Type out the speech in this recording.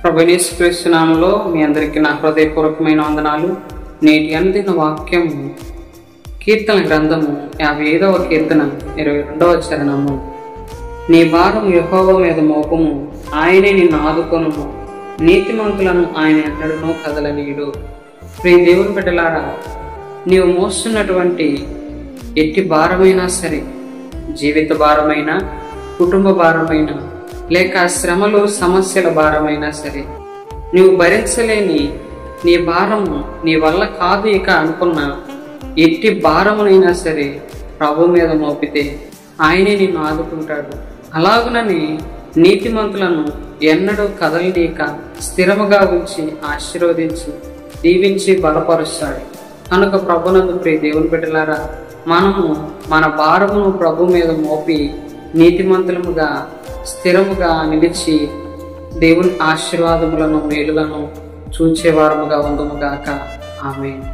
ప్రభువైన యేసుక్రీస్తు నామములో మీ అందరికీ నా హృదయపూర్వకమైన వందనాలు. నేటి అనుదిన వాక్యము కీర్తన గ్రంథము 55వ కీర్తన 22వ చరణము. నీ భారం యెహోవా మీద మోపము, ఆయనే నిన్ను ఆదుకొనును, నీతిమంతులను ఆయన ఎన్నడూనూ కదలనీయుడు. ప్రియ దేవుని బిడ్డలారా, నీవు మోస్తున్నటువంటి ఎట్టి భారమైనా సరే, జీవిత భారమైన, కుటుంబ భారమైన, లేక శ్రమలు సమస్యల భారమైనా సరే, నీవు భరించలేని నీ భారము నీ వల్ల కాదు ఇక అనుకున్న ఎట్టి భారమునైనా సరే ప్రభు మీద మోపితే ఆయనే నిన్ను ఆదుకుంటాడు. అలాగునని నీతిమంతులను ఎన్నడూ కదలనీక స్థిరముగా ఉంచి ఆశీర్వదించి దీవించి బలపరుస్తాడు. కనుక ప్రభునందు ప్రియ దేవుని బిడ్డలారా, మనము మన భారమును ప్రభు మీద మోపి నీతిమంతులముగా స్థిరముగా నిలిచి దేవుని ఆశీర్వాదములను మేలులను చూచేవారముగా ఉందుముగాక. ఆమేన్.